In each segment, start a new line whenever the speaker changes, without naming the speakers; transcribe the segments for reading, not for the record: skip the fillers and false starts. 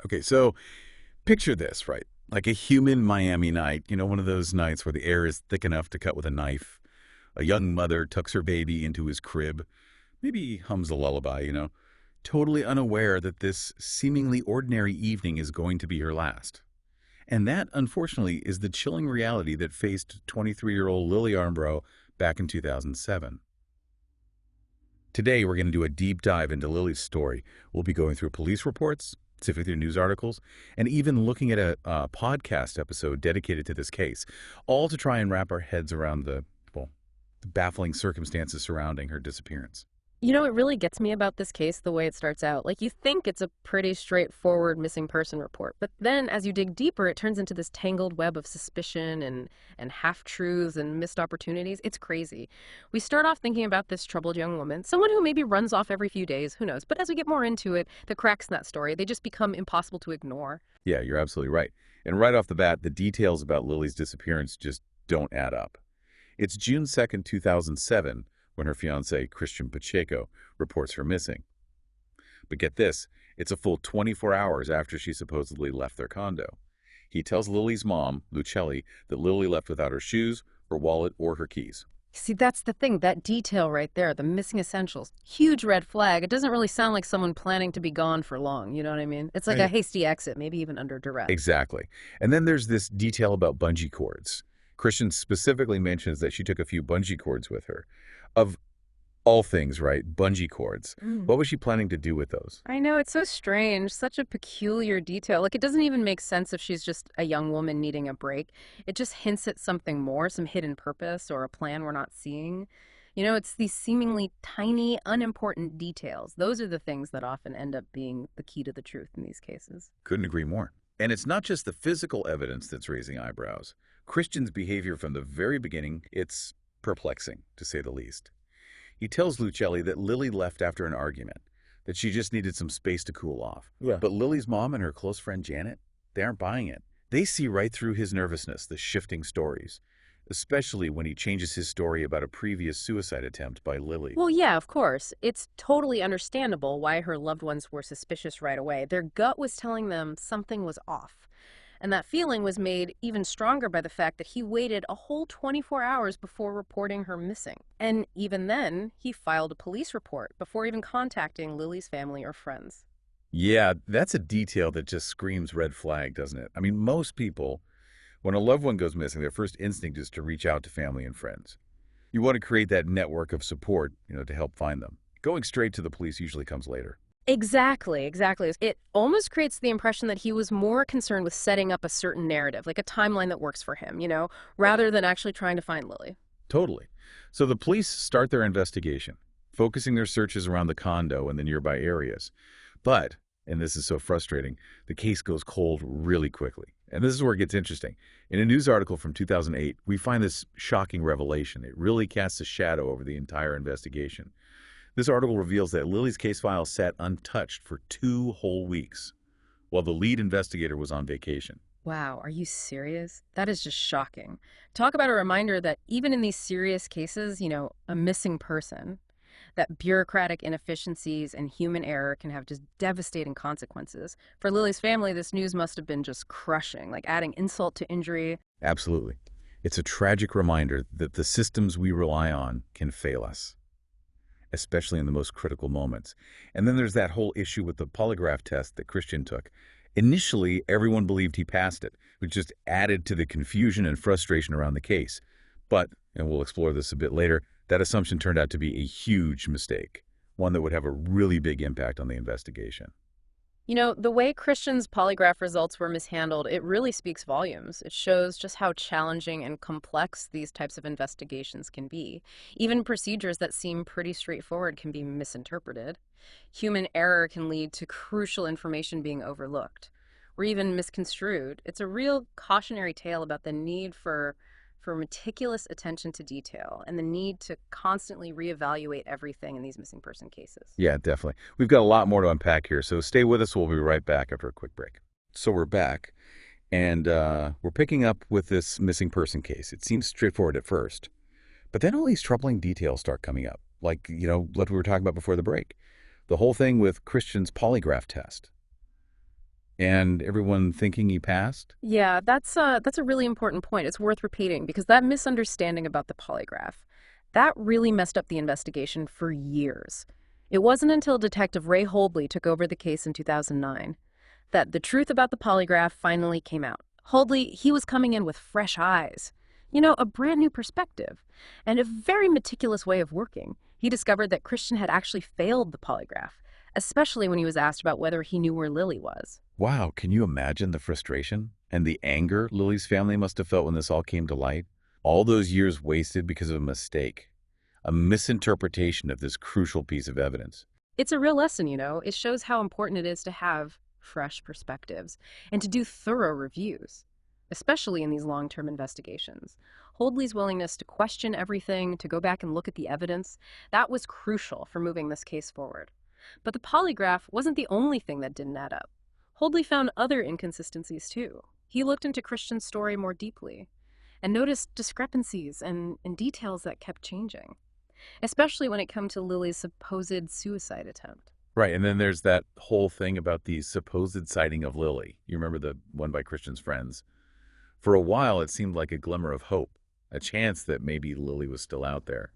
Okay, so picture this, right? Like a human Miami night, one of those nights where the air is thick enough to cut with a knife. A young mother tucks her baby into his crib, maybe hums a lullaby, totally unaware that this seemingly ordinary evening is going to be her last. And that, unfortunately, is the chilling reality that faced 23-year-old Lily Armborough back in 2007. Today, we're going to do a deep dive into Lily's story. We'll be going through police reports, sifting through news articles, and even looking at a podcast episode dedicated to this case, all to try and wrap our heads around the baffling circumstances surrounding her disappearance.
It really gets me about this case the way it starts out. Like, you think it's a pretty straightforward missing person report, but then as you dig deeper, it turns into this tangled web of suspicion and half-truths and missed opportunities. It's crazy. We start off thinking about this troubled young woman, someone who maybe runs off every few days, who knows? But as we get more into it, the cracks in that story, they just become impossible to ignore.
Yeah, you're absolutely right. And right off the bat, the details about Lily's disappearance just don't add up. It's June 2nd, 2007, when her fiancé, Christian Pacheco, reports her missing. But get this, it's a full 24 hours after she supposedly left their condo. He tells Lily's mom, Lucelli, that Lily left without her shoes, her wallet, or her keys.
See, that's the thing, that detail right there, the missing essentials. Huge red flag. It doesn't really sound like someone planning to be gone for long, you know what I mean? It's like a hasty exit, maybe even under duress.
Exactly. And then there's this detail about bungee cords. Christian specifically mentions that she took a few bungee cords with her. Of all things, right? Bungee cords. What was she planning to do with those?
I know, it's so strange, such a peculiar detail. Like, it doesn't even make sense if she's just a young woman needing a break. It just hints at something more, some hidden purpose or a plan we're not seeing. It's these seemingly tiny, unimportant details. Those are the things that often end up being the key to the truth in these cases.
Couldn't agree more. And it's not just the physical evidence that's raising eyebrows. Christian's behavior from the very beginning, it's perplexing, to say the least. He tells Lucelli that Lily left after an argument, that she just needed some space to cool off.
Yeah.
But Lily's mom and her close friend Janet, they aren't buying it. They see right through his nervousness, the shifting stories, especially when he changes his story about a previous suicide attempt by Lily.
Well, yeah, of course. It's totally understandable why her loved ones were suspicious right away. Their gut was telling them something was off. And that feeling was made even stronger by the fact that he waited a whole 24 hours before reporting her missing. And even then, he filed a police report before even contacting Lily's family or friends.
Yeah, that's a detail that just screams red flag, doesn't it? I mean, most people, when a loved one goes missing, their first instinct is to reach out to family and friends. You want to create that network of support, to help find them. Going straight to the police usually comes later.
Exactly. It almost creates the impression that he was more concerned with setting up a certain narrative, like a timeline that works for him, rather than actually trying to find Lily.
Totally. So the police start their investigation, focusing their searches around the condo and the nearby areas. But, and this is so frustrating, the case goes cold really quickly. And this is where it gets interesting. In a news article from 2008, we find this shocking revelation. It really casts a shadow over the entire investigation. This article reveals that Lily's case file sat untouched for 2 whole weeks, while the lead investigator was on vacation.
Wow, are you serious? That is just shocking. Talk about a reminder that even in these serious cases, a missing person, that bureaucratic inefficiencies and human error can have just devastating consequences. For Lily's family, this news must have been just crushing, like adding insult to injury.
Absolutely. It's a tragic reminder that the systems we rely on can fail us, especially in the most critical moments. And then there's that whole issue with the polygraph test that Christian took. Initially, everyone believed he passed it, which just added to the confusion and frustration around the case. But, and we'll explore this a bit later, that assumption turned out to be a huge mistake, one that would have a really big impact on the investigation.
The way Christian's polygraph results were mishandled, it really speaks volumes. It shows just how challenging and complex these types of investigations can be. Even procedures that seem pretty straightforward can be misinterpreted. Human error can lead to crucial information being overlooked or even misconstrued. It's a real cautionary tale about the need for meticulous attention to detail and the need to constantly reevaluate everything in these missing person cases.
Yeah, definitely. We've got a lot more to unpack here, so stay with us. We'll be right back after a quick break. So we're back, and we're picking up with this missing person case. It seems straightforward at first, but then all these troubling details start coming up, like, what we were talking about before the break. The whole thing with Christian's polygraph test. And everyone thinking he passed?
Yeah, that's a really important point. It's worth repeating because that misunderstanding about the polygraph, that really messed up the investigation for years. It wasn't until Detective Ray Holdley took over the case in 2009 that the truth about the polygraph finally came out. Holdley, he was coming in with fresh eyes. A brand new perspective and a very meticulous way of working. He discovered that Christian had actually failed the polygraph, especially when he was asked about whether he knew where Lily was.
Wow, can you imagine the frustration and the anger Lily's family must have felt when this all came to light? All those years wasted because of a mistake, a misinterpretation of this crucial piece of evidence.
It's a real lesson. It shows how important it is to have fresh perspectives and to do thorough reviews, especially in these long-term investigations. Holdley's willingness to question everything, to go back and look at the evidence, that was crucial for moving this case forward. But the polygraph wasn't the only thing that didn't add up. Holdley found other inconsistencies too. He looked into Christian's story more deeply and noticed discrepancies and details that kept changing, especially when it came to Lily's supposed suicide attempt.
Right, and then there's that whole thing about the supposed sighting of Lily. You remember the one by Christian's friends? For a while, it seemed like a glimmer of hope, a chance that maybe Lily was still out there.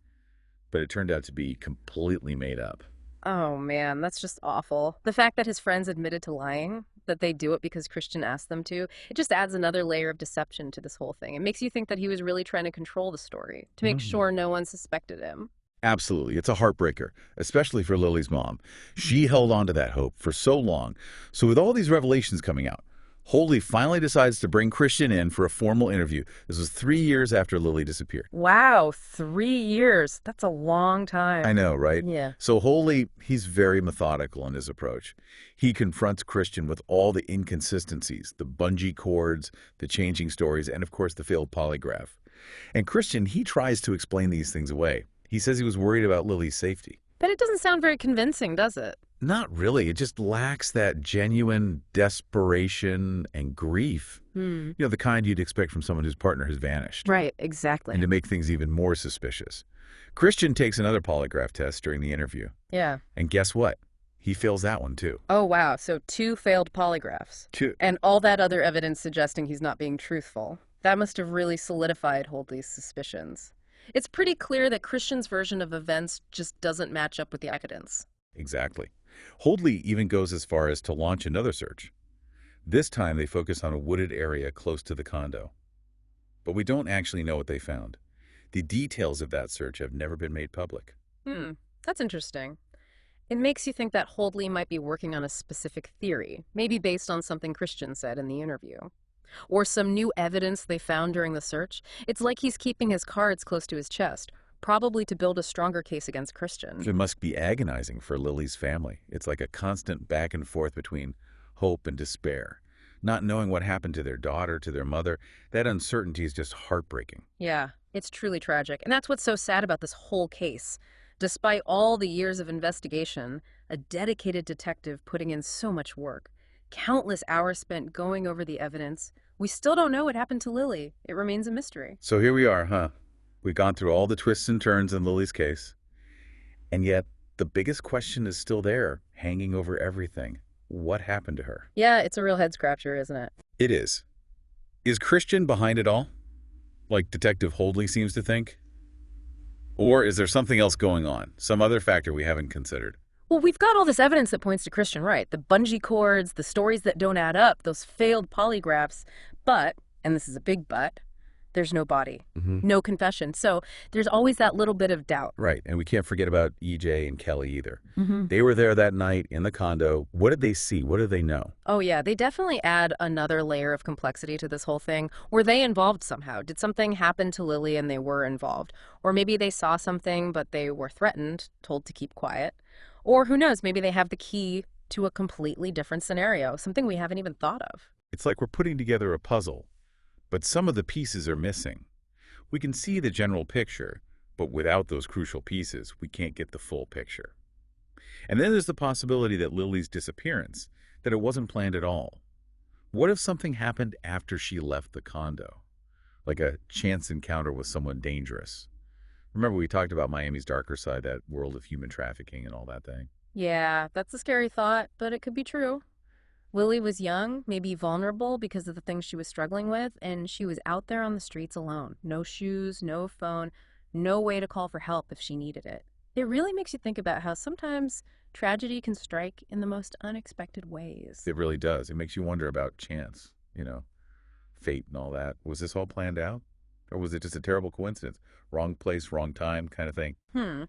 But it turned out to be completely made up.
Oh man, that's just awful. The fact that his friends admitted to lying, that they do it because Christian asked them to, it just adds another layer of deception to this whole thing. It makes you think that he was really trying to control the story, to make
Mhm.
sure no one suspected him.
Absolutely. It's a heartbreaker, especially for Lily's mom. She held on to that hope for so long. So with all these revelations coming out, Holdley finally decides to bring Christian in for a formal interview. This was 3 years after Lily disappeared.
Wow, 3 years. That's a long
I
time.
know, right?
Yeah.
So Holdley, he's very methodical in his approach. He confronts Christian with all the inconsistencies, the bungee cords, the changing stories, and of course the failed polygraph. And Christian, he tries to explain these things away. He says he was worried about Lily's safety.
But it doesn't sound very convincing, does it?
Not really. It just lacks that genuine desperation and grief. The kind you'd expect from someone whose partner has vanished.
Right,
And
exactly.
to make things even more suspicious. Christian takes another polygraph test during the interview.
Yeah.
And guess what? He fails that one too.
Oh, wow. So 2 failed polygraphs.
Two.
And all that other evidence suggesting he's not being truthful. That must have really solidified Holdley's suspicions. It's pretty clear that Christian's version of events just doesn't match up with the evidence.
Exactly. Holdley even goes as far as to launch another search. This time they focus on a wooded area close to the condo. But we don't actually know what they found. The details of that search have never been made public.
That's interesting. It makes you think that Holdley might be working on a specific theory, maybe based on something Christian said in the interview. Or some new evidence they found during the search. It's like he's keeping his cards close to his chest, probably to build a stronger case against Christian.
It must be agonizing for Lily's family. It's like a constant back and forth between hope and despair. Not knowing what happened to their daughter, to their mother, that uncertainty is just heartbreaking.
Yeah, it's truly tragic. And that's what's so sad about this whole case. Despite all the years of investigation, a dedicated detective putting in so much work, countless hours spent going over the evidence, we still don't know what happened to Lily. It remains a mystery.
So here we are, huh? We've gone through all the twists and turns in Lily's case. And yet, the biggest question is still there, hanging over everything. What happened to her?
Yeah, it's a real head scratcher, isn't it?
It is. Is Christian behind it all? Like Detective Holdley seems to think? Or is there something else going on? Some other factor we haven't considered?
Well, we've got all this evidence that points to Christian, right? The bungee cords, the stories that don't add up, those failed polygraphs. But, and this is a big but, there's no body, no confession. So there's always that little bit of doubt.
Right, and we can't forget about EJ and Kelly either. They were there that night in the condo. What did they see? What did they know?
Oh, yeah, they definitely add another layer of complexity to this whole thing. Were they involved somehow? Did something happen to Lily and they were involved? Or maybe they saw something, but they were threatened, told to keep quiet. Or who knows, maybe they have the key to a completely different scenario, something we haven't even thought of.
It's like we're putting together a puzzle, but some of the pieces are missing. We can see the general picture, but without those crucial pieces, we can't get the full picture. And then there's the possibility that Lily's disappearance, that it wasn't planned at all. What if something happened after she left the condo? Like a chance encounter with someone dangerous. Remember we talked about Miami's darker side, that world of human trafficking and all that thing?
Yeah, that's a scary thought, but it could be true. Lily was young, maybe vulnerable because of the things she was struggling with, and she was out there on the streets alone. No shoes, no phone, no way to call for help if she needed it. It really makes you think about how sometimes tragedy can strike in the most unexpected ways.
It really does. It makes you wonder about chance, fate and all that. Was this all planned out? Or was it just a terrible coincidence? Wrong place, wrong time kind of thing?
Hmm.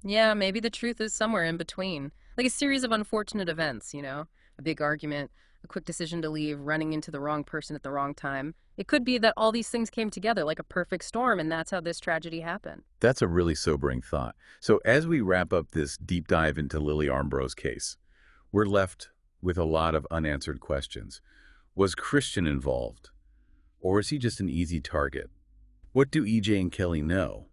Yeah, maybe the truth is somewhere in between. Like a series of unfortunate events, A big argument, a quick decision to leave, running into the wrong person at the wrong time. It could be that all these things came together like a perfect storm, and that's how this tragedy happened.
That's a really sobering thought. So as we wrap up this deep dive into Lily Armborough's case, we're left with a lot of unanswered questions. Was Christian involved? Or is he just an easy target? What do EJ and Kelly know?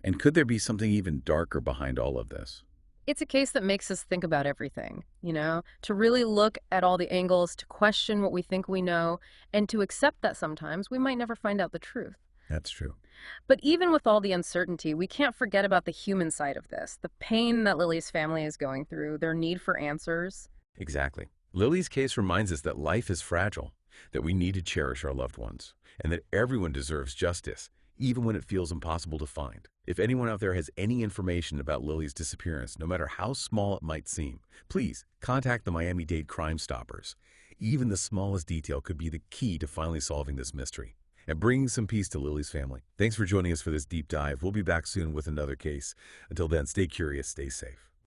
And could there be something even darker behind all of this?
It's a case that makes us think about everything, to really look at all the angles, to question what we think we know, and to accept that sometimes we might never find out the truth.
That's true.
But even with all the uncertainty, we can't forget about the human side of this, the pain that Lily's family is going through, their need for answers.
Exactly. Lily's case reminds us that life is fragile, that we need to cherish our loved ones, and that everyone deserves justice, even when it feels impossible to find. If anyone out there has any information about Lily's disappearance, no matter how small it might seem, please contact the Miami-Dade Crime Stoppers. Even the smallest detail could be the key to finally solving this mystery and bringing some peace to Lily's family. Thanks for joining us for this deep dive. We'll be back soon with another case. Until then, stay curious, stay safe.